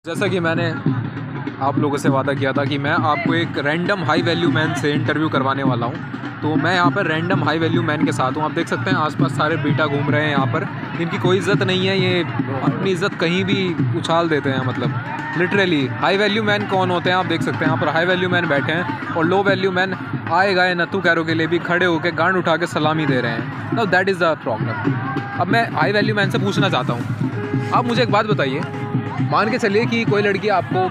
जैसा कि मैंने आप लोगों से वादा किया था कि मैं आपको एक रैंडम हाई वैल्यू मैन से इंटरव्यू करवाने वाला हूं, तो मैं यहाँ पर रैंडम हाई वैल्यू मैन के साथ हूँ। आप देख सकते हैं आसपास सारे बीटा घूम रहे हैं यहाँ पर, इनकी कोई इज़्ज़त नहीं है, ये अपनी इज़्ज़त कहीं भी उछाल देते हैं। मतलब लिटरली हाई वैल्यू मैन कौन होते हैं आप देख सकते हैं यहाँ पर हाई वैल्यू मैन बैठे हैं और लो वैल्यू मैन आए गए नत्थू कैरों के लिए भी खड़े होकर गांड उठा के सलामी दे रहे हैं। Now that is the problem. अब मैं हाई वैल्यू मैन से पूछना चाहता हूँ, आप मुझे एक बात बताइए, मान के चलिए कि कोई लड़की आपको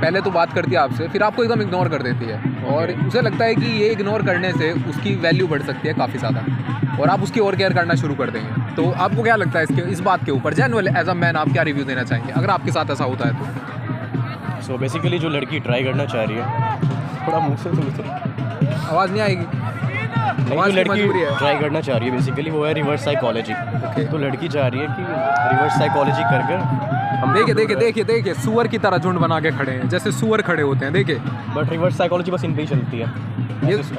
पहले तो बात करती है आपसे, फिर आपको एकदम इग्नोर कर देती है और उसे लगता है कि ये इग्नोर करने से उसकी वैल्यू बढ़ सकती है काफ़ी ज़्यादा और आप उसकी और केयर करना शुरू कर देंगे। तो आपको क्या लगता है इस बात के ऊपर जेन्युइन एज अ मैन आप क्या रिव्यू देना चाहेंगे अगर आपके साथ ऐसा होता है तो? सो बेसिकली जो लड़की ट्राई करना चाह रही है, थोड़ा मुँह से आवाज़ नहीं आएगी, जो लड़की ट्राई करना चाह रही है बेसिकली वो है रिवर्स साइकोलॉजी। तो लड़की चाह रही है कि रिवर्स साइकोलॉजी कर कर हम देखिए सुअर की तरह झुंड बना के खड़े हैं, जैसे सुअर खड़े होते हैं, देखिए। बट रिवर्स साइकोलॉजी बस इन पे ही चलती है,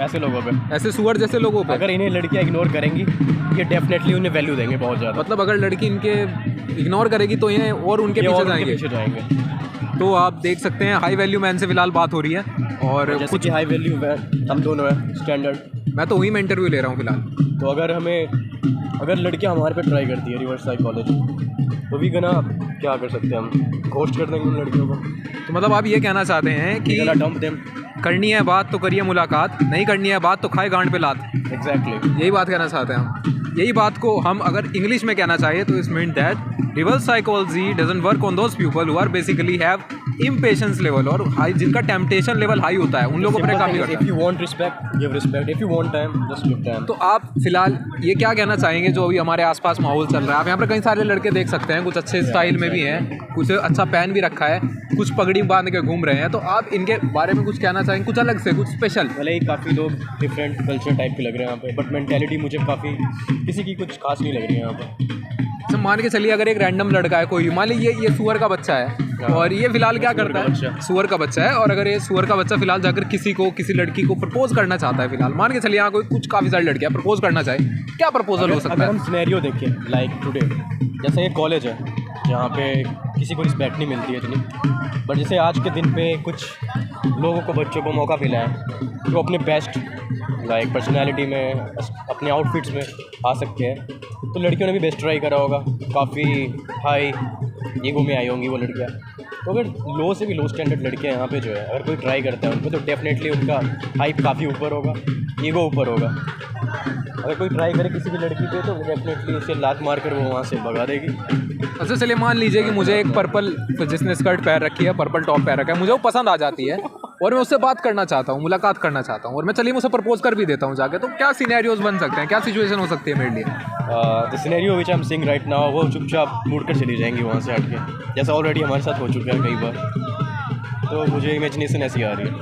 ऐसे लोगों पे, ऐसे सुअर जैसे लोगों पे। अगर इन्हें लड़कियां इग्नोर करेंगी ये डेफिनेटली उन्हें वैल्यू देंगे बहुत ज़्यादा। मतलब अगर लड़की इनके इग्नोर करेगी तो ये और उनके पीछे जाएंगे। तो आप देख सकते हैं हाई वैल्यू मैन से फिलहाल बात हो रही है और जैसे कि हाई वैल्यू मैन हम दोनों हैं स्टैंडर्ड। मैं तो वही में इंटरव्यू ले रहा हूँ फिलहाल। तो अगर लड़कियां हमारे पे ट्राई करती है रिवर्स साइकोलॉजी तो भी गना क्या कर सकते हैं, हम घोस्ट कर देंगे उन लड़कियों को। तो मतलब आप ये कहना चाहते हैं कि डंप देम, करनी है बात तो करिए मुलाकात, नहीं करनी है बात तो खाए गांड पे लात। एग्जैक्टली यही बात कहना चाहते हैं हम। यही बात को हम अगर इंग्लिश में कहना चाहिए तो it's mean that reverse psychology doesn't work on those people who are basically have impatience level और हाई, जिनका टेम्पटेशन लेवल हाई होता है उन लोगों पर काम नहीं करता। If you want respect give respect, if you want time just give time. तो आप फिलहाल ये क्या कहना चाहेंगे जो अभी हमारे आसपास माहौल चल रहा है? आप यहाँ पर कई सारे लड़के देख सकते हैं, कुछ अच्छे स्टाइल में भी हैं, कुछ अच्छा पहन भी रखा है, कुछ पगड़ी बांध के घूम रहे हैं। तो आप इनके बारे में कुछ कहना चाहेंगे, कुछ अलग से, कुछ स्पेशल? भले ही काफ़ी लोग डिफरेंट कल्चर टाइप के लग रहे हैं यहाँ पे, बट मेंटालिटी मुझे काफ़ी किसी की कुछ खास नहीं लग रही है यहाँ पर। तो मान के चलिए अगर एक रैंडम लड़का है कोई, मान लीजिए ये सुअर का बच्चा है और ये फिलहाल क्या करता है, सुअर का बच्चा है, और अगर ये सुअर का बच्चा फिलहाल जाकर किसी लड़की को प्रपोज करना चाहता है, फिलहाल मान के चलिए यहाँ कोई कुछ काफ़ी सारी लड़कियाँ प्रपोज करना चाहे, क्या प्रपोजल हो सकता है? हम सिनेरियो देखें लाइक टुडे, जैसे ये कॉलेज है जहाँ पे किसी को रिस्पेक्ट नहीं मिलती है इतनी, बट जैसे आज के दिन पे कुछ लोगों को, बच्चों को मौका मिला है वो अपने बेस्ट लाइक पर्सनैलिटी में, अपने आउटफिट्स में आ सकते हैं। तो लड़कियों ने भी बेस्ट ट्राई करा होगा, काफ़ी हाई ईगो में आई होंगी वो लड़कियाँ। तो अगर लो से भी लो स्टैंडर्ड लड़कियाँ यहाँ पे जो है अगर कोई ट्राई करता है उनको, तो डेफिनेटली उनका हाइप काफ़ी ऊपर होगा, ईगो ऊपर होगा। अगर कोई ट्राई करे किसी भी लड़की पे तो डेफिनेटली उसे लात मार कर वो वहाँ से भगा देगी। अच्छा चलिए मान लीजिए कि मुझे एक पर्पल, जिसने स्कर्ट पहन रखी है, पर्पल टॉप पहन रखा है, मुझे वो पसंद आ जाती है और मैं उससे बात करना चाहता हूँ, मुलाकात करना चाहता हूँ, और मैं चलिए मुझसे प्रपोज कर भी देता हूँ जाके, तो क्या सिनेरियोज बन सकते हैं, क्या सिचुएशन हो सकती है मेरे लिए? The scenario which I am seeing right now, वो चुपचाप मुड़ कर चली जाएंगी वहाँ से हट के, जैसा ऑलरेडी हमारे साथ हो चुका है कई बार। तो मुझे इमेजिनेशन ऐसी आ रही है,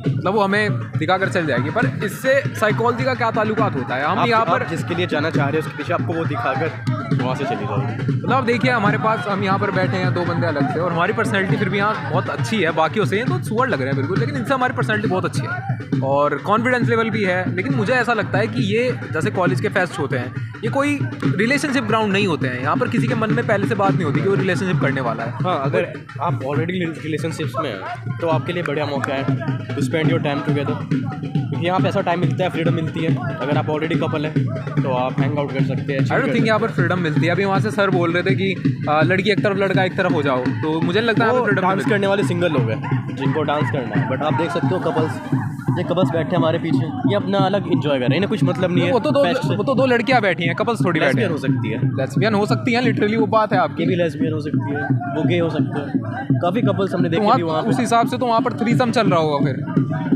मतलब वो हमें दिखा कर चल जाएगी। पर इससे साइकोलॉजी का क्या ताल्लुकात होता है? हम यहाँ पर जिसके लिए जाना चाह रहे हैं उसके पीछे आपको वो दिखाकर वहाँ से चली जाएगी। मतलब देखिए हमारे पास, हम यहाँ पर बैठे हैं दो बंदे अलग से, और हमारी पर्सनैलिटी फिर भी यहाँ बहुत अच्छी है, बाकियों से तो सुअर लग रहे हैं बिल्कुल, लेकिन इनसे हमारी पर्सनैलिटी बहुत अच्छी है और कॉन्फिडेंस लेवल भी है। लेकिन मुझे ऐसा लगता है कि ये जैसे कॉलेज के फेस्ट होते हैं, ये कोई रिलेशनशिप ग्राउंड नहीं होते हैं। यहाँ पर किसी के मन में पहले से बात नहीं होती कि वो रिलेशनशिप करने वाला है। हाँ, अगर आप ऑलरेडी रिलेशनशिप्स में हैं तो आपके लिए बढ़िया मौका है to spend your time together, क्योंकि यहाँ पे ऐसा टाइम मिलता है, फ्रीडम मिलती है। अगर आप ऑलरेडी कपल हैं तो आप हैंग आउट कर सकते हैं। आई डोंट थिंक यहाँ पर फ्रीडम मिलती है। अभी वहाँ से सर बोल रहे थे कि लड़की एक तरफ, लड़का एक तरफ हो जाओ, तो मुझे लगता है फ्रीडम डांस करने वाले सिंगल लोग हैं जिनको डांस करना है, बट आप देख सकते हो कपल्स बैठे हमारे पीछे, ये अपना अलग एंजॉय कर रहे हैं, इन्हें कुछ मतलब नहीं है। वो तो दो लड़कियां बैठी हैं, कपल्स थोड़ी बैठे हैं। हो सकती है, लेस्बियन हो सकती हैं, लिटरली वो बात है आपकी। भी लेस्बियन हो सकती है, वो गे हो सकते हैं, काफ़ी कपल्स हमने देखे वहाँ उस हिसाब से तो वहाँ पर थ्रीसम चल रहा होगा फिर,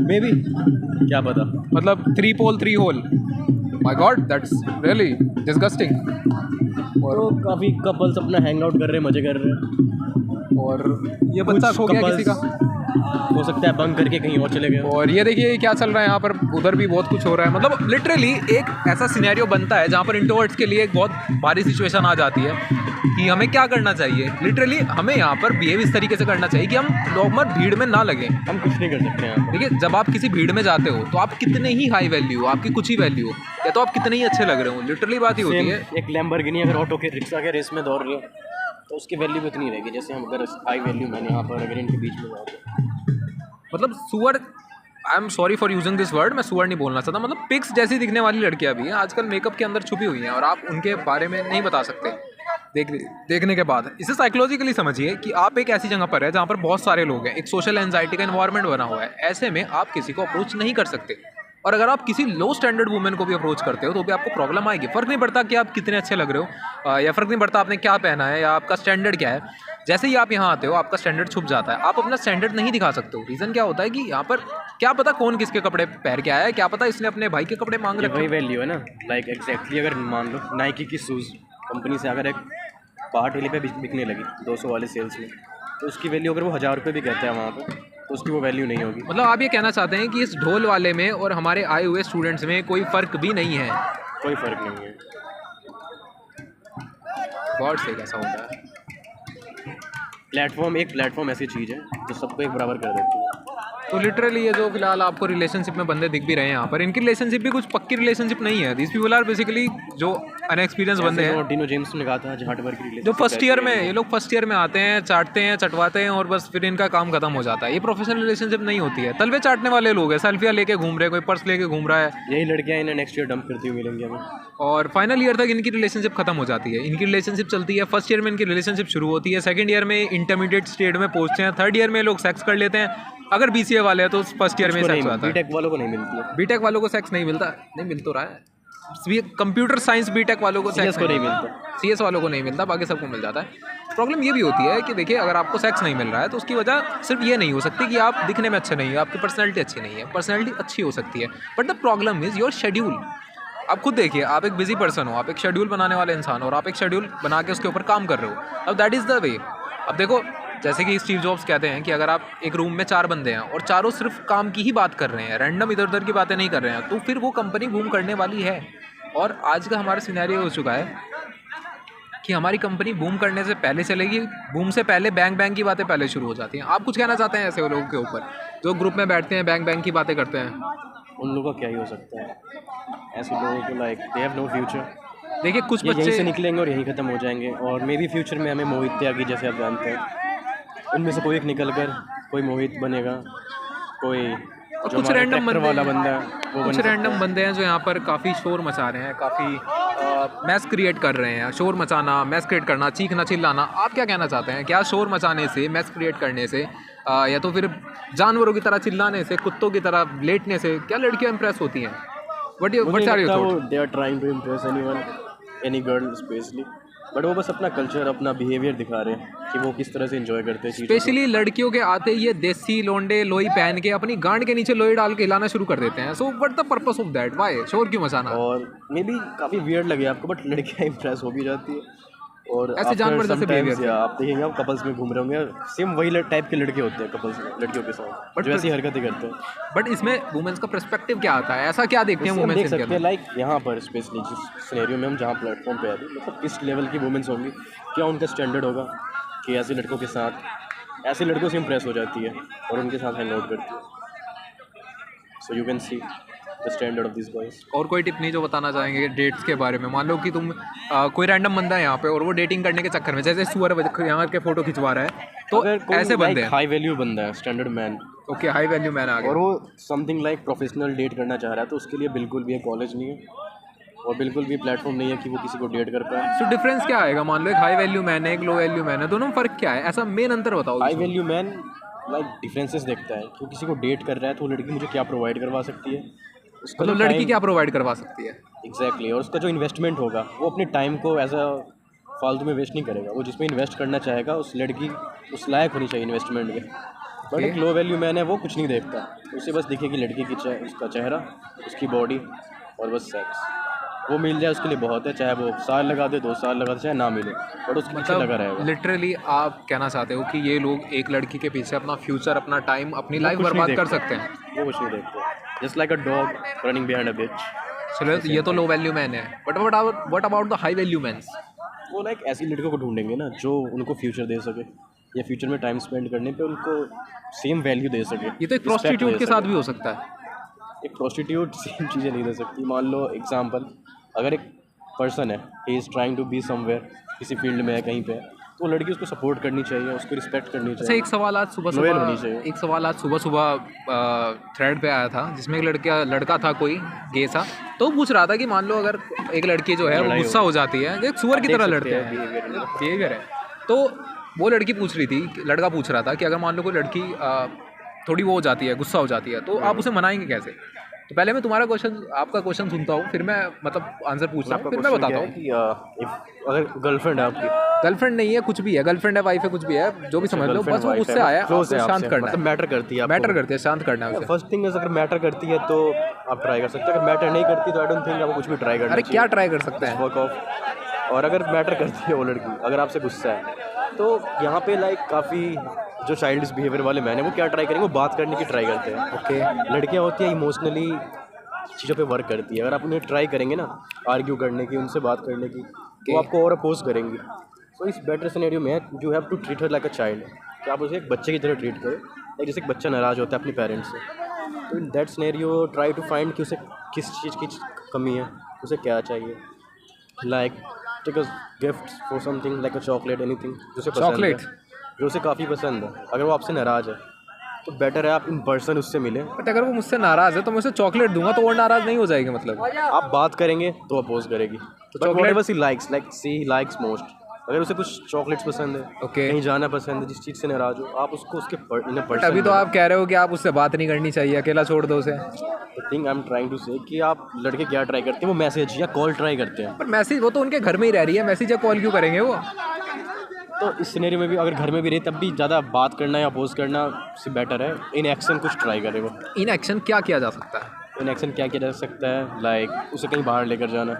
मे बी, क्या पता। मतलब 3 pole 3 hole, my god that's really disgusting. और काफ़ी कपल्स अपना हैंग आउट कर रहे हैं, मजे कर रहे हैं, और ये बच्चा खो गया किसी का, हो सकता है बंक करके कहीं और चले गए। और ये देखिए क्या चल रहा है यहाँ पर, उधर भी बहुत कुछ हो रहा है। मतलब लिटरली एक ऐसा सिनेरियो बनता है जहाँ पर इंट्रोवर्ट्स के लिए एक बहुत भारी सिचुएशन आ जाती है कि हमें क्या करना चाहिए। लिटरली हमें यहाँ पर बिहेव इस तरीके से करना चाहिए कि हम नॉर्मल भीड़ में ना लगे। हम कुछ नहीं कर सकते हैं। देखिए जब आप किसी भीड़ में जाते हो तो आप कितने ही हाई वैल्यू हो, आपकी कुछ ही वैल्यू हो, या तो आप कितने ही अच्छे लग रहे हो, लिटरली बात ही होती है। एक लैम्बोर्गिनी अगर ऑटो के रिक्शा के रेस में दौड़ रही है तो उसकी वैल्यू भी उतनी रहेगी जैसे हम अगर हाई वैल्यू मैन यहाँ पर अगर इनके बीच में जाए मतलब सुअर, I am sorry for using this word, मैं सुअर नहीं बोलना चाहता, मतलब पिक्स जैसी दिखने वाली लड़कियां भी हैं आजकल मेकअप के अंदर छुपी हुई हैं और आप उनके बारे में नहीं बता सकते देखने के बाद। इसे साइकोलॉजिकली समझिए कि आप एक ऐसी जगह पर है जहाँ पर बहुत सारे लोग हैं, एक सोशल एंजाइटी का एनवायरनमेंट बना हुआ है, ऐसे में आप किसी को अप्रोच नहीं कर सकते। और अगर आप किसी लो स्टैंडर्ड वुमेन को भी अप्रोच करते हो तो भी आपको प्रॉब्लम आएगी। फ़र्क नहीं पड़ता कि आप कितने अच्छे लग रहे हो या फ़र्क नहीं पड़ता आपने क्या पहना है या आपका स्टैंडर्ड क्या है, जैसे ही आप यहाँ आते हो आपका स्टैंडर्ड छुप जाता है, आप अपना स्टैंडर्ड नहीं दिखा सकते हो। रीज़न क्या होता है कि यहाँ पर क्या पता कौन किसके कपड़े पहन के आया है, क्या पता इसने अपने भाई के कपड़े मांग रखे। वही वैल्यू है ना, लाइक एग्जैक्टली अगर मान लो नाइकी की शूज़ कंपनी से अगर एक पहाड़ टेली पे बिकने लगी 200 वाले सेल्स में, तो उसकी वैल्यू अगर वो 1000 रुपये भी कहते हैं वहाँ पर तो उसकी वो वैल्यू नहीं होगी। मतलब आप ये कहना चाहते हैं कि इस ढोल वाले में और हमारे आए हुए स्टूडेंट्स में कोई फ़र्क भी नहीं है? कोई फ़र्क नहीं है। गॉड से कैसा होता है। एक प्लेटफॉर्म ऐसी चीज़ है जो सबको एक बराबर कर देती है। तो लिटरली ये जो फिलहाल आपको रिलेशनशिप में बंदे दिख भी रहे हैं यहाँ पर, इनकी रिलेशनशिप भी कुछ पक्की रिलेशनशिप नहीं है। दिस पीपल आर बेसिकली जो अनएक्सपीरियंस बंदे हैं, डिनो जेम्स ने कहा था जहाँ वर्क की जो फर्स्ट ईयर में, ये लोग फर्स्ट ईयर में आते हैं, चाटते हैं, चटवाते हैं और बस फिर इनका काम खत्म हो जाता है। ये प्रोफेशनल रिलेशनशिप नहीं होती है। तलवे चाटने वाले लोग हैं, सेल्फियाँ लेके घूम रहे हैं, कोई पर्स लेके घूम रहा है। यही लड़कियाँ इन्हें नेक्स्ट ईयर डंप करती हुई मिलेंगी हमें और फाइनल ईयर तक इनकी रिलेशनशिप खत्म हो जाती है। इनकी रिलेशनशिप चलती है, फर्स्ट ईयर में इनकी रिलेशनशिप शुरू होती है, सेकंड ईयर में इंटरमीडिएट स्टेज में पहुंचते हैं, थर्ड ईयर में लोग सेक्स कर लेते हैं। अगर बीसीए वाले हैं तो फर्स्ट ईयर में सेक्स होता है। बीटेक वालों को नहीं मिलती है। बीटेक वालों को सेक्स नहीं मिलता, नहीं मिल तो रहा है। कंप्यूटर साइंस बीटेक वालों को सेक्स नहीं मिलता, सीएस वालों को नहीं मिलता, बाकी सबको मिल जाता है। प्रॉब्लम ये भी होती है कि देखिए अगर आपको सेक्स नहीं मिल रहा है तो उसकी वजह सिर्फ ये नहीं हो सकती कि आप दिखने में अच्छे नहीं हो, आपकी पर्सनैलिटी अच्छी नहीं है। पर्सनैलिटी अच्छी हो सकती है but the problem is your schedule. आप खुद देखिए, आप एक बिजी पर्सन हो, आप एक शेड्यूल बनाने वाले इंसान हो और आप एक शेड्यूल बना के उसके ऊपर काम कर रहे हो। अब दैट इज़ द वे। अब देखो, जैसे कि स्टीव जॉब्स कहते हैं कि अगर आप एक रूम में 4 बंदे हैं और चारों सिर्फ काम की ही बात कर रहे हैं, रैंडम इधर उधर की बातें नहीं कर रहे हैं, तो फिर वो कंपनी बूम करने वाली है। और आज का हमारा सिनेरियो हो चुका है कि हमारी कंपनी बूम करने से पहले चलेगी, बूम से पहले बैंग की बातें पहले शुरू हो जाती हैं। आप कुछ कहना चाहते हैं ऐसे लोगों के ऊपर जो ग्रुप में बैठते हैं, बैंग की बातें करते हैं? उन लोगों का क्या ही हो सकता है, ऐसे लोगों को like they have no future. देखिए कुछ बच्चे यहीं से निकलेंगे और यहीं ख़त्म हो जाएंगे। और मे बी फ्यूचर में हमें मोहित त्यागी जैसे आप जानते हैं, उनमें से कोई एक निकल कर कोई मोहित बनेगा, कोई और कुछ रैंडम बंदे वाला बंदा वो कुछ रैंडम बंदे हैं जो यहाँ पर काफ़ी शोर मचा रहे हैं, काफ़ी मैस क्रिएट कर रहे हैं। शोर मचाना, मैस क्रिएट करना, चीखना चिल्लाना, आप क्या कहना चाहते हैं? क्या शोर मचाने से, मैस क्रिएट करने से या तो फिर जानवरों की तरह चिल्लाने से, कुत्तों की तरह लेटने से क्या लड़कियाँ इंप्रेस होती हैं? What's are your thought? They are trying to impress anyone, any girl specially, but वो बस अपना कल्चर, अपना बिहेवियर दिखा रहे हैं कि वो किस तरह से एंजॉय करते हैं। स्पेशली लड़कियों के आते ये देसी लोंडे लोई पहन के अपनी गांड के नीचे लोई डाल के हिलाना शुरू कर देते हैं। So what the purpose of that? Why शोर क्यों मचाना? और मे बी काफ़ी वियर्ड लगे आपको, बट लड़कियाँ इंप्रेस हो भी जाती है। और ऐसे जानवर जैसे बिहेवियर, आप देखेंगे आप कपल्स में घूम रहे होंगे, सेम वही टाइप के लड़के होते हैं कपल्स में, लड़कियों के साथ बट वैसी हरकतें करते हैं। बट इसमें वुमेन्स का पर्सपेक्टिव क्या आता है? ऐसा क्या देखते हैं वुमेन्स? देख सकते हैं लाइक यहाँ पर स्पेशली जिस सिनेरियो में हम जहाँ प्लेटफॉर्म पे आए, मतलब किस लेवल की वुमेन्स होंगी, क्या उनका स्टैंडर्ड होगा कि ऐसे लड़कों के साथ, ऐसे लड़कों से इम्प्रेस हो जाती है और उनके साथ हैंग आउट करती है। So you can see the standard of this boys. और कोई टिप्पणी जो बताना चाहेंगे डेट्स के बारे में? मान लो कि तुम कोई रैंडम बंदा है यहाँ पे और वो डेटिंग करने के चक्कर में, जैसे सुअर यहाँ के फोटो खिंचवा रहा है, तो ऐसे बंदे हैं, हाई वैल्यू बंदा है, standard man, okay high value man आ गया, और वो समथिंग लाइक प्रोफेशनल डेट करना चाह रहा है, तो उसके लिए बिल्कुल भी कॉलेज नहीं है और बिल्कुल भी प्लेटफॉर्म नहीं है कि वो किसी को डेट कर पाए। सो डिफरेंस क्या आएगा? मान लो एक हाई वैल्यू मैन है, एक लो वैल्यू मैन है, दोनों में फ़र्क क्या है? ऐसा मेन अंतर बताओ। High value man like differences देखता है कि किसी को डेट कर रहा है तो लड़की मुझे क्या प्रोवाइड करवा सकती है, उसका मतलब लड़की क्या प्रोवाइड करवा सकती है एग्जैक्टली, और उसका जो इन्वेस्टमेंट होगा वो अपने टाइम को एज अ फालतू में वेस्ट नहीं करेगा। वो जिसमें इन्वेस्ट करना चाहेगा उस लड़की उस लायक होनी चाहिए इन्वेस्टमेंट के। बट एक लो वैल्यू मैन है, वो कुछ नहीं देखता, उसे बस दिखेगी लड़की की उसका चेहरा, उसकी बॉडी और बस सेक्स। वो मिल जाए उसके लिए बहुत है, चाहे वो साल लगा दे, 2 साल लगा दे, चाहे ना मिले, बट उसके पीछे लगा रहेगा। लिटरली आप कहना चाहते हो कि ये लोग एक लड़की के पीछे अपना फ्यूचर, अपना टाइम, अपनी लाइफ बर्बाद कर सकते हैं? वो कुछ नहीं देखते, just like a dog running behind a bitch. चलो ये तो लो वैल्यू मैन है, but what about the high value mans? वो लाइक ऐसी लड़कियों को ढूंढेंगे ना जो उनको फ्यूचर दे सके या फ्यूचर में टाइम स्पेंड करने पे उनको सेम वैल्यू दे सके। ये तो एक प्रोस्टिट्यूट के साथ भी हो सकता है। एक प्रोस्टिट्यूट सेम चीज़ें नहीं दे सकती। मान लो एग्जांपल, अगर एक पर्सन है, he is trying to be somewhere, किसी फील्ड में है कहीं पे, तो लड़की उसको सपोर्ट करनी चाहिए, उसको रिस्पेक्ट करनी अच्छा, चाहिए। एक सवाल आज सुबह Loyal होनी चाहिए। एक सवाल आज सुबह थ्रेड पे आया था, जिसमें एक लड़का था कोई गे सा, तो वो पूछ रहा था कि मान लो अगर एक लड़की जो है वो लड़ाई गुस्सा हो जाती है, एक सुअर की देख तरह सकते लड़ते हैं हैं, behavior। बिहेवियर है, तो वो लड़की पूछ रही थी, लड़का पूछ रहा था कि अगर मान लो कोई लड़की थोड़ी वो हो जाती है, गुस्सा हो जाती है, तो आप उसे मनाएंगे कैसे? तो पहले मैं तुम्हारा क्वेश्चन, आपका क्वेश्चन सुनता हूँ, फिर मैं मतलब आंसर पूछता हूँ, फिर मैं बताता हूँ। कि अगर गर्लफ्रेंड है आपकी, गर्लफ्रेंड नहीं है, कुछ भी है, गर्लफ्रेंड है, वाइफ है, कुछ भी है, जो भी समझ लो, बस वो girlfriend, गुस्से wife आया, close है आपको शांत आपसे, करना मतलब है, मैटर करती है, मैटर करती है, शांत करना है उसे। फर्स्ट थिंग इज अगर मैटर करती है तो आप ट्राई कर सकते हैं। अगर मैटर नहीं करती तो आई डोंट थिंक आपको कुछ भी ट्राई करना अरे चाहिए। क्या ट्राई कर सकते हैं? Work of. और अगर मैटर करती है वो लड़की, अगर आपसे गुस्सा है, तो यहाँ पे लाइक काफ़ी जो चाइल्डिश बिहेवियर वाले मैन हैं वो क्या ट्राई करेंगे, वो बात करने की ट्राई करते हैं। ओके, लड़कियाँ होती हैं इमोशनली चीज़ों पे वर्क करती है, अगर आप उन्हें ट्राई करेंगे ना आर्ग्यू करने की, उनसे बात करने की, तो आपको और अपोज करेंगी। तो इस बेटर सिनेरियो में you have to treat her like a child, कि आप उसे एक बच्चे की तरह ट्रीट करें, लाइक जैसे एक बच्चा नाराज़ होता है अपने पेरेंट्स से। तो in that scenario try to find कि उसे किस चीज़ की कमी है, उसे क्या चाहिए, like take a gift for something like a chocolate, anything जो उसे पसंद है, चॉकलेट? जो उसे काफ़ी पसंद है। अगर वो आपसे नाराज़ है तो बेटर है आप इन पर्सन उससे मिलें। बट अगर वो मुझसे नाराज़ है तो मैं उसे चॉकलेट दूंगा तो वो नाराज़ नहीं हो जाएगी मतलब? आप बात करेंगे तो अपोज करेगी। तो chocolate- व्हाटएवर सी लाइक्स, लाइक सी लाइक्स मोस्ट, अगर उसे कुछ चॉकलेट्स पसंद है, Okay. कहीं जाना पसंद है, जिस चीज़ से नाराज हो, आप उसको उसके इन बट अभी तो आप कह रहे हो कि आप उससे बात नहीं करनी चाहिए, अकेला छोड़ दो उसे। Think I am trying to say कि आप लड़के क्या ट्राई करते हैं, वो मैसेज या कॉल ट्राई करते हैं। पर मैसेज, वो तो उनके घर में ही रह रही है, मैसेज या कॉल क्यों करेंगे वो? तो इस सिनेरियो में भी अगर घर में भी रहे तब भी ज़्यादा बात करना या अपोज करना से बेटर है इन एक्शन कुछ ट्राई करे वो। इन एक्शन क्या किया जा सकता है? इन एक्शन क्या किया जा सकता है, लाइक उसे कहीं बाहर लेकर जाना,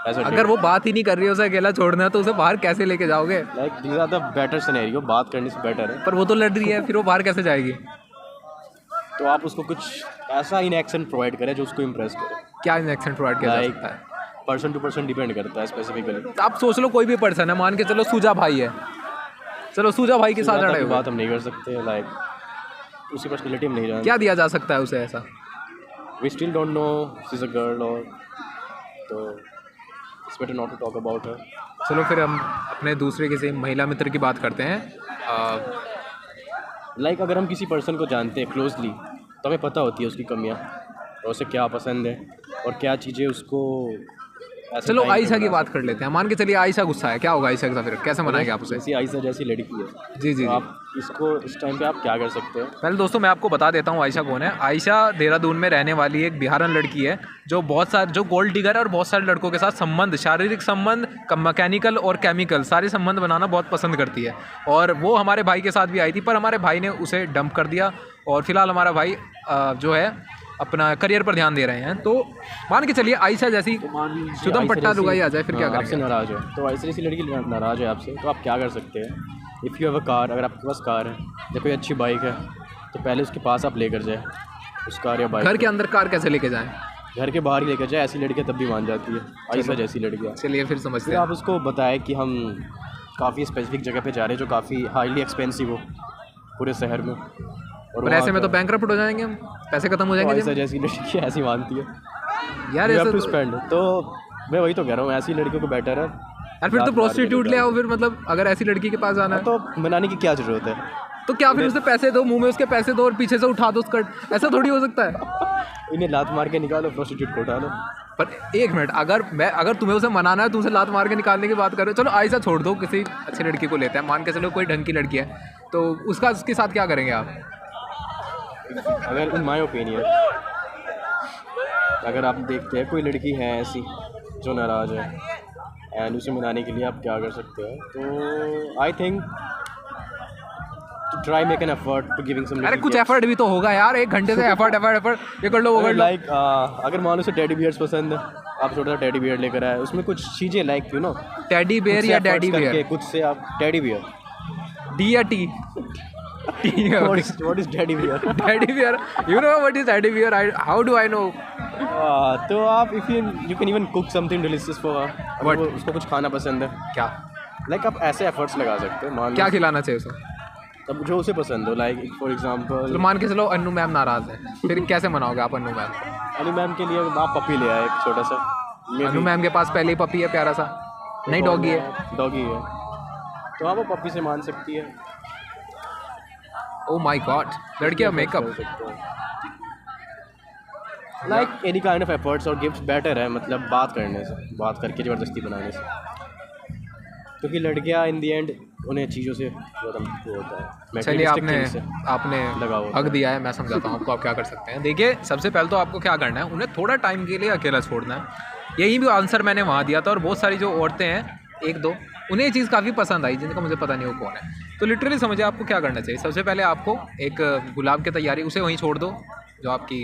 ऐसा अगर वो बात ही नहीं कर रही है, उसे अकेला छोड़ना है, तो उसे बाहर कैसे लेके जाओगे? Like these are the better scenario, बात करने से बेटर है। पर वो तो लड़ रही है, फिर वो बाहर कैसे जाएगी? तो आप उसको कुछ ऐसा इन एक्शन प्रोवाइड करें जो उसको इम्प्रेस करे। क्या इन एक्शन प्रोवाइड किया जा लाइक सकता है? पर्सन टू पर्सन डिपेंड करता है स्पेसिफिकली। आप सोच लो कोई भी पर्सन है, मान के चलो सूजा भाई है, चलो सूजा भाई के साथ ज़्यादा लड़े की हुए, बात हम नहीं कर सकते, लाइक उसकी पर्सनैलिटी हम नहीं जानते। क्या दिया जा सकता है उसे ऐसा? We still don't know she is a girl, और तो it's better not to talk about her. चलो फिर हम अपने दूसरे किसी महिला मित्र की बात करते हैं। लाइक अगर हम किसी पर्सन को जानते हैं क्लोजली तो हमें पता होती है उसकी कमियाँ और उसे क्या पसंद है और क्या चीज़ें उसको ऐसे चलो time पे आयशा की बना बात कर लेते हैं, मान के चलिए आयशा गुस्सा है, क्या होगा आयशा के साथ, फिर कैसे मनाएंगे आप उसे? जैसी आयशा जैसी लड़की है, जी जी जी। तो आप इसको इस टाइम पे आप क्या कर सकते हैं? पहले दोस्तों मैं आपको बता देता हूँ आयशा कौन है। आयशा देहरादून में रहने वाली एक बिहारन लड़की है, जो जो गोल्ड डिगर है और बहुत सारे लड़कों के साथ संबंध, शारीरिक संबंध, मैकेनिकल और केमिकल सारे संबंध बनाना बहुत पसंद करती है। और वो हमारे भाई के साथ भी आई थी, पर हमारे भाई ने उसे डंप कर दिया, और फिलहाल हमारा भाई जो है अपना करियर पर ध्यान दे रहे हैं। तो मान के चलिए आयशा जैसी शुद्धम पट्टा लुगाई आ जाए, फिर क्या आपसे करेंगे? नाराज़ है, तो ऐसी ऐसी लड़की नाराज़ है आपसे, तो आप क्या कर सकते हैं? If you have a car, अगर आपके पास कार है या कोई अच्छी बाइक है, तो पहले उसके पास आप लेकर जाए उस कार या बाइक। घर के अंदर कार कैसे लेके जाएं? घर के बाहर ही लेकर जाए, ऐसी लड़कियाँ तब भी मान जाती है, आयशा जैसी लड़कियाँ। चलिए फिर समझते फिर हैं। आप उसको बताएं कि हम काफ़ी स्पेसिफिक जगह पे जा रहे हैं जो काफ़ी हाईली एक्सपेंसिव हो पूरे शहर में, और पर ऐसे में तो बैंकरप्ट हो जाएंगे हम, पैसे खत्म हो जाएंगे आयशा जैसी लड़की ऐसी मानती है, यार। यू ऐसे हैव टू तो स्पेंड। तो मैं वही तो कह रहा हूँ, ऐसी लड़कियों को बेटर है। यार फिर तो रात प्रोस्टिट्यूट मार ले के आओ फिर, मतलब अगर ऐसी लड़की के पास जाना है तो मनाने की क्या ज़रूरत है? तो क्या फिर उसे पैसे दो, मुंह में उसके पैसे दो और पीछे से उठा दो स्कर्ट, ऐसा थोड़ी हो सकता है? इन्हें लात मार के निकालो, प्रोस्टिट्यूट को उठा लो। पर एक मिनट, अगर तुम्हें उसे मनाना है, तुमसे लात मार के निकालने की बात कर रहे हो, चलो आयशा छोड़ दो, किसी अच्छी लड़की को लेते हैं, मान के चलो कोई ढंग की लड़की है, तो उसके साथ क्या करेंगे आप? अगर इन माय ओपिनियन, अगर आप देखते हैं कोई लड़की है ऐसी जो नाराज़ है एंड उसे मनाने के लिए आप क्या कर सकते हैं, तो I think to try make an effort to giving some. अरे कुछ एफर्ट भी तो होगा यार, एक घंटे से एफर्ट ये कर लो वो कर लो। लाइक अगर मान लो उसे टेडी बियर्स पसंद है, आप छोटा सा टेडी बियर लेकर आए, उसमें कुछ चीज़ें like you know teddy bear या डैडी बेयर? कुछ से आप टेडी बियर, डी या T? What is teddy bear? Daddy bear, you know what is daddy bear? How do I know? तो आप if you can even cook something delicious for, उसको कुछ खाना पसंद है क्या? लाइक आप ऐसे एफर्ट्स लगा सकते हैं, मान क्या लो खिलाना चाहिए उसे? तब जो उसे पसंद हो, लाइक फॉर एग्जांपल तो मान के चलो अन्नू मैम नाराज़ है, फिर कैसे मनाओगे आप अन्नू मैम? अली मैम के लिए आप पपी ले आए एक छोटा सा, अन्नू मैम के पास पहले ही पपी है प्यारा सा, नहीं डॉगी है। डॉगी है, तो हाँ वो पप्पी से मान सकती है। ओ माय गॉड, लड़कियां makeup. Like any kind of efforts और गिफ्ट्स बेटर है, मतलब बात करने से, बात करके ज़बरदस्ती बनाने से, क्योंकि लड़कियां इन दी एंड उन्हें चीज़ों से ज़्यादा वो होता है। चलिए materialistic आपने things से लगा हुआ हक दिया है, मैं समझाता हूँ आपको आप क्या कर सकते हैं। देखिए सबसे पहले तो आपको क्या करना है, उन्हें थोड़ा टाइम के लिए अकेला छोड़ना है। यही भी आंसर मैंने वहाँ दिया था, और बहुत सारी जो औरतें हैं एक दो, उन्हें ये चीज़ काफ़ी पसंद आई, जिनका मुझे पता नहीं वो कौन है। तो लिटरली समझिए आपको क्या करना चाहिए। सबसे पहले आपको एक गुलाब की तैयारी, उसे वहीं छोड़ दो, जो आपकी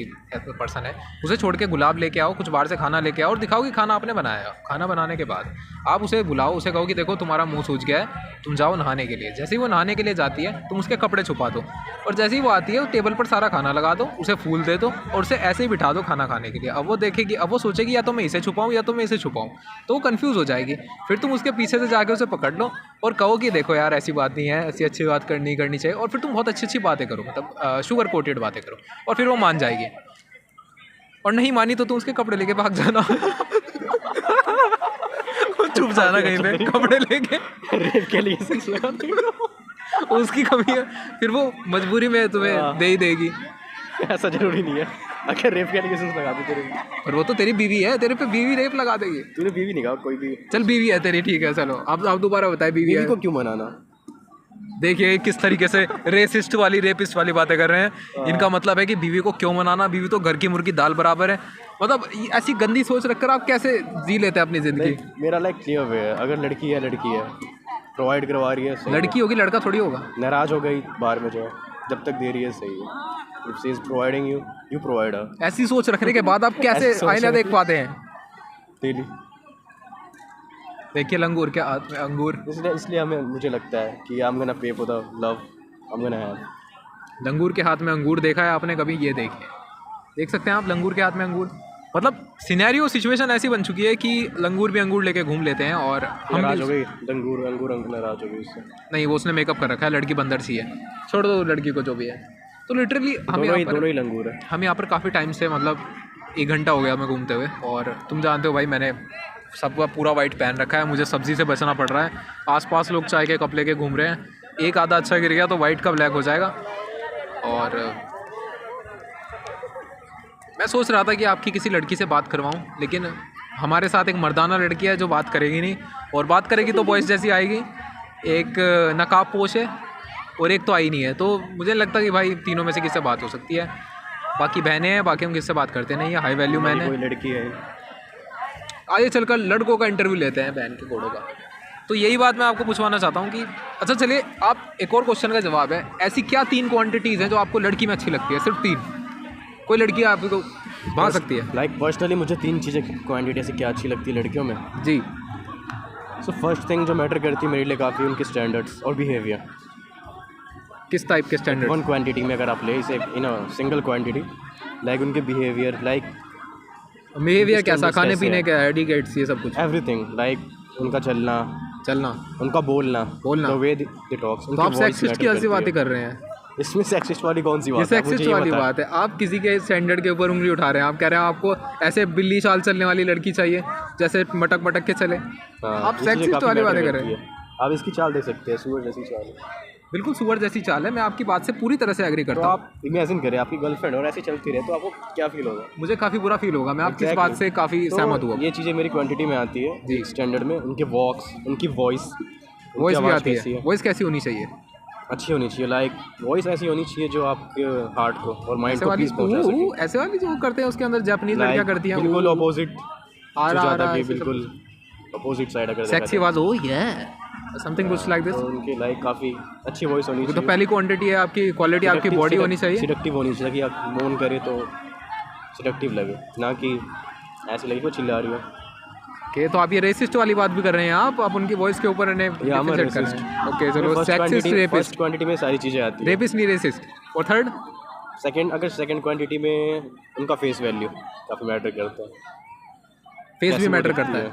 पर्सन है उसे छोड़ के गुलाब लेके आओ, कुछ बाहर से खाना लेके आओ और दिखाओ कि खाना आपने बनाया। खाना बनाने के बाद आप उसे बुलाओ, उसे कहो कि देखो तुम्हारा मुंह सूज गया है, तुम जाओ नहाने के लिए। जैसे ही वो नहाने के लिए जाती है तुम उसके कपड़े छुपा दो, और जैसे ही वो आती है वो टेबल पर सारा खाना लगा दो, उसे फूल दे दो और उसे ऐसे ही बिठा दो खाना खाने के लिए। अब वो देखेगी, अब वो सोचेगी या तो मैं इसे छुपाऊँ या तो मैं इसे छुपाऊँ, तो वो कन्फ्यूज़ हो जाएगी। फिर तुम उसके पीछे से जाके उसे पकड़ लो और कहो कि देखो यार ऐसी बात नहीं है, ऐसी अच्छी बात करनी चाहिए, और फिर तुम बहुत अच्छी अच्छी बातें करो, मतलब शुगर कोटेड बातें करो, और फिर वो मान जाएगी। और नहीं मानी तो तुम उसके कपड़े लेके भाग जाना चुप जाना कहीं पे कपड़े लेके। रेप के लिए सेंस लगाते हो। उसकी कमी है, फिर वो मजबूरी में तुम्हें दे ही देगी। ऐसा जरूरी नहीं है, अगर रेप के एलिगेशंस लगा दे तेरे, पर वो तो तेरी बीवी है, तेरे पे बीवी रेप लगा देगी। तूने बीवी नहीं कहा, कोई भी चल बीवी है तेरी, ठीक है चलो आप दोबारा बताए बीवी बीवी है। को क्यों मनाना। देखिए किस तरीके से रेपिस्ट वाली बातें कर रहे हैं। इनका मतलब है कि बीवी को क्यों मनाना, बीवी तो घर की मुर्गी दाल बराबर है। मतलब ऐसी गंदी सोच रखकर आप कैसे जी लेते हैं अपनी ज़िंदगी। मेरा लाइक क्लियर वे है, अगर लड़की है प्रोवाइड करवा रही है सही, लड़की होगी लड़का थोड़ी होगा। नाराज़ हो गई बाहर में जो जब तक दे रही है सही है। If she is providing you provide her. ऐसी सोच रखने के बाद आप कैसे आईना देख पाते हैं। डेली देखिए लंगूर के हाथ में अंगूर, इसलिए मुझे लगता है कि I am gonna pay for the love I am gonna have. लंगूर के हाथ में अंगूर देखा है आपने कभी? ये देखिए, देख सकते हैं आप लंगूर के हाथ में अंगूर। मतलब सिनेरियो सिचुएशन ऐसी बन चुकी है कि लंगूर भी अंगूर लेके घूम लेते हैं। और हम नाराज हो गई लंगूर नाराज हो गई उससे। नहीं, वो उसने मेकअप कर रखा है, लड़की बंदर सी है, छोड़ दो लड़की को जो भी है। तो लिटरली हम दोनों ही लंगूर है। हम यहाँ पर काफ़ी टाइम से, मतलब 1 घंटा हो गया मैं घूमते हुए, और तुम जानते हो भाई मैंने सबका पूरा वाइट पहन रखा है, मुझे सब्ज़ी से बचना पड़ रहा है। आसपास लोग चाय के कप लेके घूम रहे हैं, एक आधा अच्छा गिर गया तो वाइट का ब्लैक हो जाएगा। और मैं सोच रहा था कि आपकी किसी लड़की से बात करवाऊं, लेकिन हमारे साथ एक मर्दाना लड़की है जो बात करेगी नहीं, और बात करेगी तो बॉयज़ जैसी आएगी। एक नकाब पोश है और एक तो आई नहीं है। तो मुझे लगता है कि भाई तीनों में से किससे बात हो सकती है। बाकी बहनें हैं, बाकी हम किससे बात करते नहीं है। हाई वैल्यू मैन है, कोई लड़की है। आइए चलकर लड़कों का इंटरव्यू लेते हैं, बहन के घोड़ों का। तो यही बात मैं आपको पूछवाना चाहता हूँ कि अच्छा चलिए, आप एक और क्वेश्चन का जवाब है, ऐसी क्या 3 क्वांटिटीज़ हैं जो आपको लड़की में अच्छी लगती है? सिर्फ 3। कोई लड़की आपको भाग सकती है। लाइक पर्सनली मुझे 3 चीज़ें क्वांटिटी ऐसी क्या अच्छी लगती है लड़कियों में जी। सो फर्स्ट थिंग जो मैटर करती है मेरे लिए काफ़ी उनके स्टैंडर्ड्स और बिहेवियर। किस टाइप के स्टैंडर्ड? 1 क्वांटिटी में अगर आप ले इसे इन अ सिंगल क्वांटिटी, लाइक उनके बिहेवियर, लाइक बिहेवियर कैसा, खाने पीने का, एडिकेट्स, ये सब कुछ, एवरीथिंग, लाइक उनका चलना, उनका बोलना, द वे दे टॉक्स। तो आप सेक्सिस्ट की ऐसी बातें कर रहे हैं? इसमें सेक्सिस्ट वाली कौन सी बात है? सेक्सिस्ट वाली बात है। आप किसी के स्टैंडर्ड के ऊपर उंगली उठा रहे हैं। आप कह रहे हैं आपको ऐसे बिल्ली चाल चलने वाली लड़की चाहिए, जैसे मटक मटक के चले। आप सेक्सिस्ट वाली बातें कर रहे हैं। आप इसकी चाल देख सकते हैं, सुअर जैसी चाल। बिल्कुल सुअर जैसी चाल है, मैं आपकी बात से पूरी तरह से एग्री करता हूँ। तो आप इमेजिन करें आपकी गर्लफ्रेंड और ऐसी चलती रहे तो आपको क्या फील होगा? मुझे काफ़ी बुरा फील होगा। मैं आपकी इस बात से काफ़ी सहमत हुआ। ये चीज़ें मेरी क्वांटिटी में आती है जी, स्टैंडर्ड में। उनके वॉक्स, उनकी वॉइस भी आती है। वॉइस कैसी होनी चाहिए? अच्छी होनी चाहिए। लाइक वॉइस ऐसी होनी चाहिए जो आपके हार्ट को और माइंड को पीस पहुंचा सके। ऐसे वाली जो करते हैं उसके अंदर जापानीज लड़कियां करती हैं, बिल्कुल अपोजिट, बिल्कुल अपोजिट साइड अगर सेक्सी आवाज हो या समथिंग कुछ लाइक दिस। उनकी लाइक काफ़ी अच्छी वॉइस होनी चाहिए। तो पहली क्वांटिटी है आपकी, क्वालिटी आपकी बॉडी होनी चाहिए, सिडक्टिव होनी चाहिए कि आप मोन करे तो सिडक्टिव लगे, ना कि ऐसे लगे वो चिल्ला रही हो। ओके, तो आप ये रेसिस्ट वाली बात भी कर रहे हैं। आप उनकी वॉइस के ऊपर इन्हें डिफरेंशिएट कर रहे हैं। ओके चलो, सेक्सिस्ट, रेपिस्ट। फर्स्ट क्वांटिटी में सारी चीज़ें आती हैं, रेपिस्ट नहीं रेसिस्ट। और थर्ड सेकंड क्वांटिटी में उनका फेस वैल्यू काफ़ी मैटर करता है। फेस भी मैटर करता है।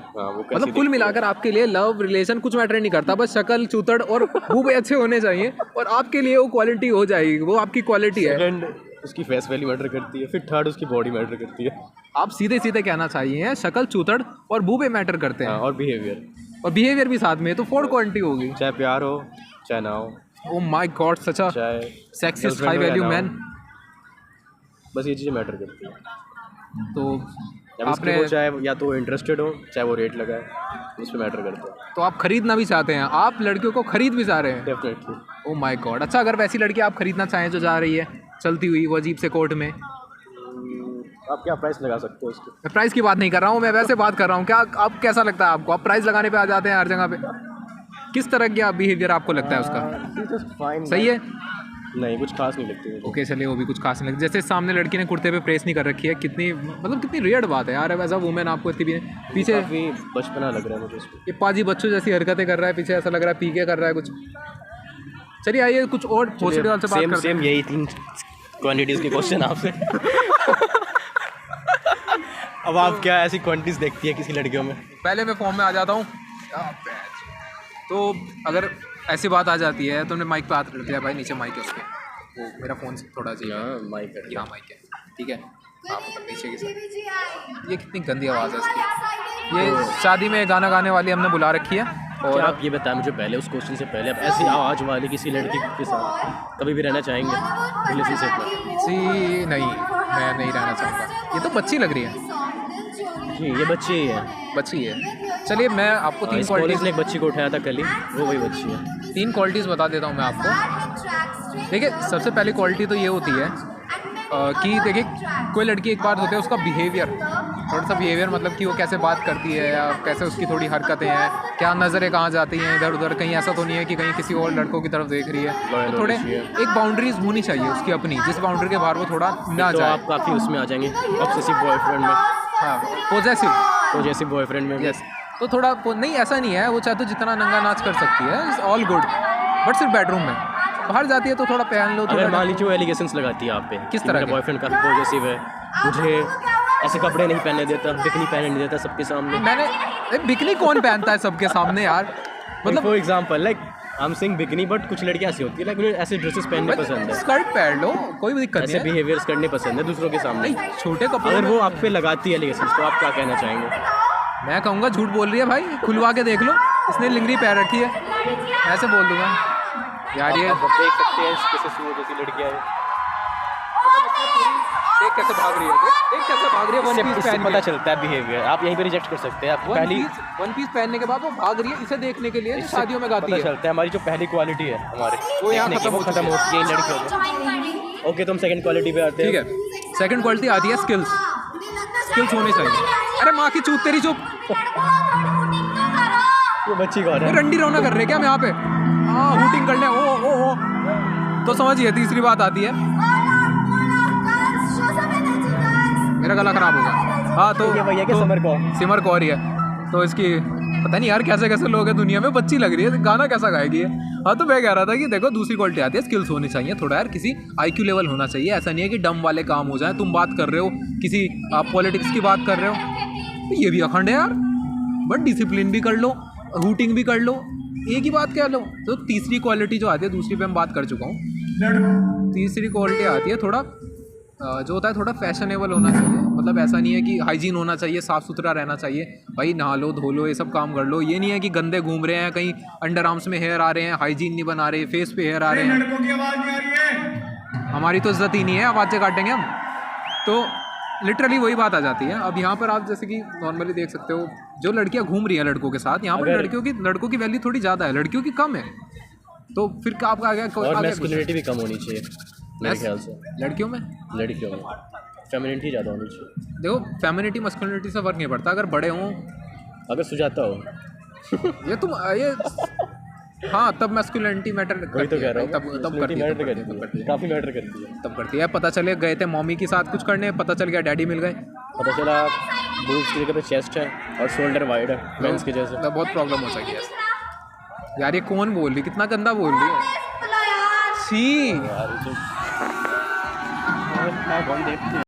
मतलब कुल मिलाकर आपके लिए लव रिलेशन कुछ मैटर नहीं करता, बस शक्ल, चूतड़ और खूब अच्छे होने चाहिए, और आपके लिए वो क्वालिटी हो जाएगी, वो आपकी क्वालिटी है। सेकंड उसकी फेस वैल्यू मैटर करती है, फिर थर्ड उसकी बॉडी मैटर करती है। आप सीधे सीधे कहना चाहिए शक्ल, चूतड़ और बूबे मैटर करते हैं। और बिहेवियर। और बिहेवियर भी साथ में है, तो 4 क्वालिटी होगी। चाहे प्यार हो चाहे ना हो, ओ माय गॉड, सच अ चाहे सेक्सिस्ट हाई वैल्यू मैन। बस ये चीज़ें मैटर करती है। तो अब आपने वो चाहे या तो इंटरेस्टेड हो चाहे वो रेट लगाए, उस पर मैटर करता है। तो आप खरीदना भी चाहते हैं, आप लड़कियों को खरीद भी चाह रहे हैं? डेफिनेटली। Oh my God. अच्छा, अगर वैसी लड़की आप खरीदना चाहें जो जा रही है चलती हुई वो अजीब से कोर्ट में, आप क्या प्राइस लगा सकते हो उसके? मैं प्राइस की बात नहीं कर रहा हूँ, मैं वैसे बात कर रहा हूँ। क्या आप, कैसा लगता है आपको? आप प्राइस लगाने पे आ जाते हैं हर जगह पे। किस तरह का बिहेवियर आपको लगता है उसका? सही है? नहीं, कुछ खास नहीं लगती मुझे। ओके, चलिए, वो भी कुछ खास नहीं लगती। जैसे सामने लड़की ने कुर्ते पे प्रेस नहीं कर रखी है, कितनी मतलब कितनी रियर्ड बात है यार। एज अ वुमेन आपको इतनी भी पीछे काफ़ी बचपना लग रहा है मुझे इसमें। ये पाजी बच्चों जैसी हरकतें कर रहा है पीछे, ऐसा लग रहा है पी के कर रहा है कुछ। चलिए आइए कुछ और भोसड़ी वाले से बात करते हैं। सेम यही 3 क्वांटिटीज़ के क्वेश्चन आपसे। अब आप क्या ऐसी क्वांटिटीज़ देखती है किसी लड़कियों में? पहले मैं फॉर्म में आ जाता हूँ। तो अगर ऐसी बात आ जाती है, तुमने माइक पे हाथ रख दिया, भाई नीचे माइक है उसके, वो मेरा फ़ोन थोड़ा चाहिए। माइक है, यहाँ माइक है, ठीक है। हाँ, मतलब नीचे की साइड। ये कितनी गंदी आवाज़ है इसकी। ये शादी में गाना गाने वाली हमने बुला रखी है। और आप ये बताएं मुझे पहले, उस क्वेश्चन से पहले, आप ऐसी आवाज़ वाली किसी लड़की के साथ कभी भी रहना चाहेंगे रिलेशनशिप में? जी नहीं, मैं नहीं रहना चाहूँगा। ये तो बच्ची लग रही है जी, ये बच्ची ही है। बच्ची है। चलिए मैं आपको 3 कॉलेज क्वालिटीज़ ने एक बच्ची को उठाया था कल ही, वो वही बच्ची है। 3 क्वालिटीज़ बता देता हूँ मैं आपको। देखिए, सबसे पहली क्वालिटी तो ये होती है कि देखिए, कोई लड़की एक बार होती है उसका बिहेवियर, थोड़ा सा बिहेवियर, मतलब कि वो कैसे बात करती है या कैसे उसकी थोड़ी हरकतें हैं, क्या नज़रें कहाँ जाती हैं इधर उधर, कहीं ऐसा तो नहीं है कि कहीं किसी और लड़कों की तरफ देख रही है। तो थोड़े एक बाउंड्रीज होनी चाहिए उसकी अपनी, जिस बाउंड्री के बाहर वो थोड़ा ना तो जाए। आप काफ़ी उसमें आ जाएंगे ऑब्सेसिव बॉयफ्रेंड में। हाँ, पॉजेसिव बॉयफ्रेंड में। यस। तो थोड़ा नहीं, ऐसा नहीं है, वो चाहे तो जितना नंगा नाच कर सकती है, इट्स ऑल गुड, बट सिर्फ बेडरूम में। बाहर जाती है तो थोड़ा पहन लो। अगर मान लीजिए वो एलिगेशंस लगाती है आप पे, किस तरह के? बॉयफ्रेंड काफ़ी पॉजेसिव है, मुझे ऐसे कपड़े नहीं पहनने देता, बिकनी पहनने नहीं देता सबके सामने। मैंने बिकनी कौन पहनता है सबके सामने यार? मतलब for example like I am saying bikini, but कुछ लड़कियां ऐसी होती है लाइक उन्हें ऐसे ड्रेसेस पहनने पसंद है, स्कर्ट पहन लो, कोई भी दिक्कत नहीं ऐसे है। बिहेवियर्स करने पसंद है दूसरों के सामने। छोटे कपड़े अगर वो आप पे लगाती है एलिगेशंस, तो आप क्या कहना चाहेंगे? मैं कहूँगा झूठ बोल रही है भाई, खुलवा के देख लो, इसने लिंगरी पैर रखी है, ऐसे बोल दूंगा यार। ये देख सकते हैं कैसे सुअर जैसी लड़कियां हैं, देख कैसे भाग रही है, देख कैसे भाग रही है। वन पीस इससे पहन पता के, चलता है बिहेवियर। आप यहीं पे रिजेक्ट कर सकते हैं। आप पहली वन पीस पहनने के बाद वो भाग रही है इसे देखने के लिए, जो शादियों में गाती पता है। चलता है हमारी जो पहली क्वालिटी है हमारे, वो यहाँ देखने की, खत्म हो होती है इन लड़कियों में। ओके, तो हम सेकंड क्वालिटी पे आते हैं। ठीक है, सेकंड क्वालिटी आती है स्किल्स। स्किल्स होनी चाहिए। अरे माँ की चूत तेरी, चुप। ये बच्ची कौन ये है? रंडी रौना कर रहे क्या हम यहाँ पे? हाँ, हूटिंग करने। ओ तो समझिए, तीसरी बात आती है, मेरा गला खराब होगा। हाँ, तो ये भैया के सिमर कौर ही है। तो इसकी पता नहीं यार कैसे कैसे लोग हैं दुनिया में, बच्ची लग रही है, गाना कैसा गाएगी ये। हाँ, तो मैं कह रहा था कि देखो, दूसरी क्वालिटी आती है स्किल्स होनी चाहिए, थोड़ा यार किसी IQ लेवल होना चाहिए। ऐसा नहीं है कि डम वाले काम हो जाए। तुम बात कर रहे हो किसी, आप पॉलिटिक्स की बात कर रहे हो, तो ये भी अखंड है यार, बट डिसिप्लिन भी कर लो, रूटिंग भी कर लो, एक ही बात कह लो। तो तीसरी क्वालिटी जो आती है, दूसरी पे हम बात कर चुका हूँ, तीसरी क्वालिटी आती है थोड़ा जो होता है थोड़ा फैशनेबल होना चाहिए। मतलब ऐसा नहीं है कि हाइजीन होना चाहिए, साफ़ सुथरा रहना चाहिए भाई, नहा लो धो लो ये सब काम कर लो। ये नहीं है कि गंदे घूम रहे हैं, कहीं अंडर आर्म्स में हेयर आ रहे हैं, हाइजीन नहीं बना रहे, फेस पे हेयर आ रहे हैं। लड़कों की आवाज नहीं आ रही है। हमारी तो इज्जत ही नहीं है, आवाज़ें काटेंगे हम। तो लिटरली वही बात आ जाती है। अब यहाँ पर आप जैसे कि नॉर्मली देख सकते हो, जो लड़कियाँ घूम रही हैं लड़कों के साथ, यहाँ पर लड़कों की वैल्यू थोड़ी ज़्यादा है, लड़कियों की कम है। तो फिर आपका और मैस्कुलिनिटी भी कम होनी चाहिए मेरे ख्याल से लड़कियों में फेमिनिटी ज़्यादा होनी चाहिए। देखो, फेमिनिटी मस्कुलिनिटी से फर्क नहीं पड़ता, अगर बड़े हों, अगर सुजाता हो ये हाँ, तब मैस्कुलिनिटी मैटर करती है। वही तो कह रहा हूँ, तब करती है, काफ़ी मैटर करती है। तब करती है। पता चले गए थे मम्मी के साथ कुछ करने, पता चल गया डैडी मिल गए, पता चला बूब्स की जगह पे चेस्ट है और शोल्डर वाइड है मेंस की जैसे, तब बहुत प्रॉब्लम हो सकती है यार। ये कौन बोल रही, कितना गंदा बोल रही है, छी यार।